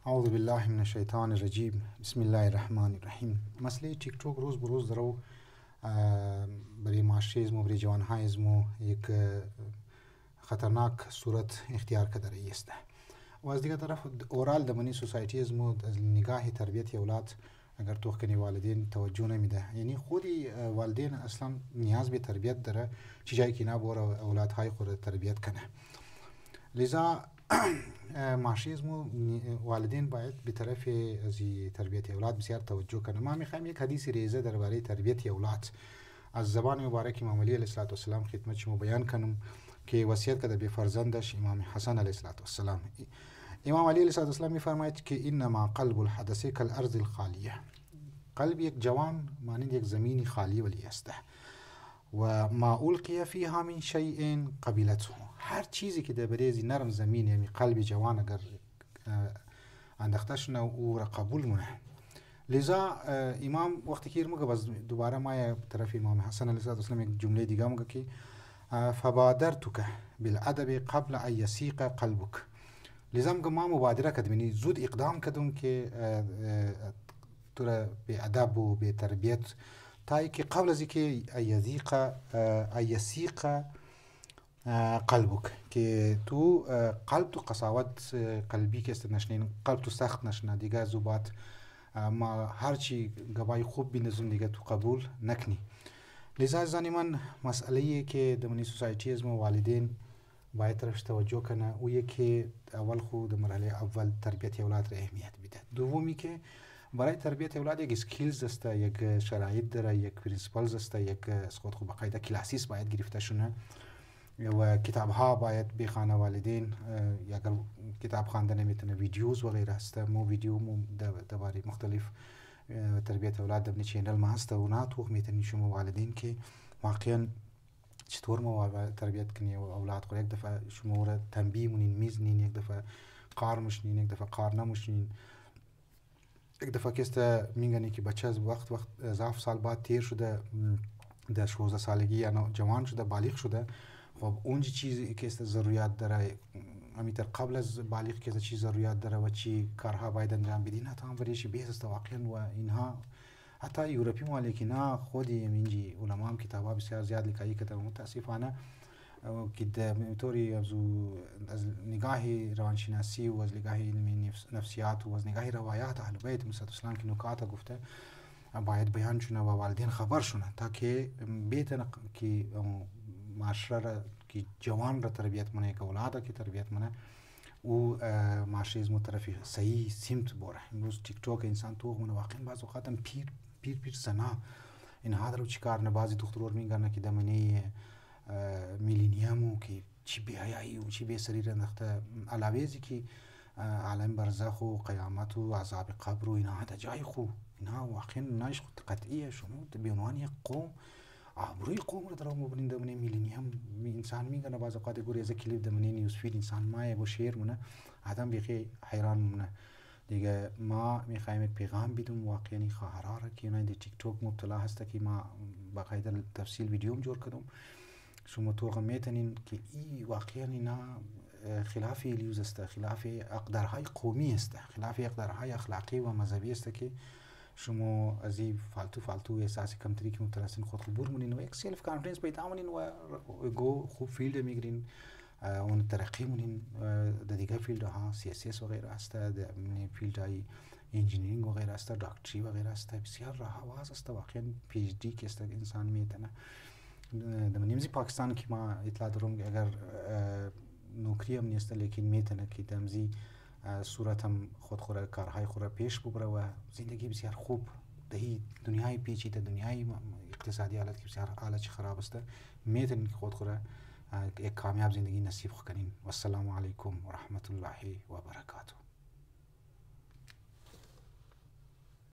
أعوذ بالله من الشیطان الرجیم بسم الله الرحمن الرحیم. مسئله تیک توک روز به روز درو برای معاشره‌ازمو برای جوانهایزمو یک خطرناک صورت اختیار کرده است و از دیگه طرف اورال دمنی سوسایتی ازمو از نگاه تربیت اولاد اگر تو کنی والدین توجه نمیده، یعنی خودی والدین اصلا نیاز به تربیت داره چی جایی که نبوره اولادهای خود تربیت کنه. لذا معاشره‌ازمو والدین باید به طرف از تربیت اولاد بسیار توجه کنه. ما میخوایم یک حدیث ریزه درباره تربیت اولاد از زبان مبارک امام علی علیه السلام خدمت شما بیان کنم که وصیت کرده به فرزندش امام حسن علیه السلام. امام علی علیه السلام میفرماید که انما قلب الحدث کالارض الخالیه، قلب یک جوان مانند یک زمین خالی ولی است و ما القی فیها من شیء قبلته، هر چیزی که در برای نرم زمین یعنی قلب جوان اگر انداخته شونه او را قبول مونه. لذا امام وقتی که میگه باز دوباره ما طرف امام حسن علیه السلام یک جمله دیگه میگه که فبادرتک بالادب قبل ان یسیق قلبک. لذا میگه ما مبادره کردم، یعنی زود اقدام کردم که تو را به ادب و به تربیت تا که قبل از اینکه یسیق قلبک که تو قلب تو قساوت قلبی که است نشنین، قلب تو سخت نشنه دیگه زوبات ما هرچی گواهی خوب بینزون دیگه تو قبول نکنی. لذا زنی من مسئله که دمنی سوسایتی از ما والدین باید طرفش توجه کنه او که اول خود مرحله اول تربیت اولاد را اهمیت بده. دومی که برای تربیت اولاد یک اسکیلز است، یک شرایط داره، یک پرینسیپلز است، یک اسقاط خوب باقاعده کلاسیس باید گرفته شونه و کتاب ها باید بخوانه والدین. اگر کتاب خوانده نمیتونه ویدیوز و غیره است، مو ویدیو مو درباره مختلف تربیت اولاد در چینل ما هست و نه تو میتونی شما والدین که واقعا چطور ما تربیت کنی اولاد خود. یک دفعه شما را تنبیه مونین میزنین، یک دفعه قار مشنین، یک دفعه قار نمشنین، یک دفعه که میگنی که بچه از وقت اضافه سال بعد تیر شده در 16 سالگی یا جوان شده بالغ شده، خب اون چیزی که است ضروریات داره امیتر قبل از بالغ که چی ضروریات داره و چی کارها باید انجام بدین حتی هم وریش بیس است واقعا. و اینها حتی یوروپی مالکی نه خودی منجی علما هم کتابا بسیار زیاد لکایی کتاب متاسفانه که میتوری از نگاه روانشناسی و از نگاه علم نفسیات و از نگاه روایات اهل بیت مثل اسلام که نکات گفته باید بیان شونه و والدین خبر شونه تا که بیتن که معاشره را که جوان را تربیت منه که اولاد که تربیت منه او معاشره از طرفی صحیح سمت بره. امروز تیک توک انسان تو منه واقعا بعض اوقات پیر سنا اینها درو چیکار نه بعضی دخترور میگن که دمنی میلینیومو که چی بیایی و چی به سریر انداخته علاوه ازی که عالم برزخ و قیامت و عذاب قبر و اینها تا جای خوب، اینها واقعا ناش قطعیه. شما به عنوان یک قوم آبروی قوم رو درو مبنین دمنی میلینیوم انسان میگن بعض اوقات گوری از کلیپ دمنی نیوز فید انسان مایه و شیر مونه آدم بخی حیران مونه دیگه. ما میخوایم یک پیغام بدیم واقعا خواهرها را که اینا در تیک توک مبتلا هسته که ما باقاعده تفصیل ویدیوم جور کردم شما تو میتونین که ای واقعا اینا خلاف الیوز است، خلاف اقدارهای قومی است، خلاف اقدارهای اخلاقی و مذهبی است که شما از این فالتو احساس کمتری که مترسین خود خبر مونین و یک سلف کانفیدنس پیدا مونین و گو خوب فیلد میگیرین اون ترقی مونین در دیگه فیلد ها CSS و غیره است، در فیلد های انجینیرینگ و غیره است، دکتری و غیره است، بسیار راه آواز است واقعا. PhD که است انسان میتونه در نیمزی پاکستان که ما اطلاع دارم اگر نوکری هم نیست لیکن میتونه که دمزی صورت هم خود خوره کارهای خوره پیش ببره و زندگی بسیار خوب دهی دنیای پیچیده دنیای اقتصادی حالت که بسیار حالت خراب است میتونین که خود خوره یک کامیاب زندگی نصیب کنین. و السلام علیکم و رحمت الله و برکاته.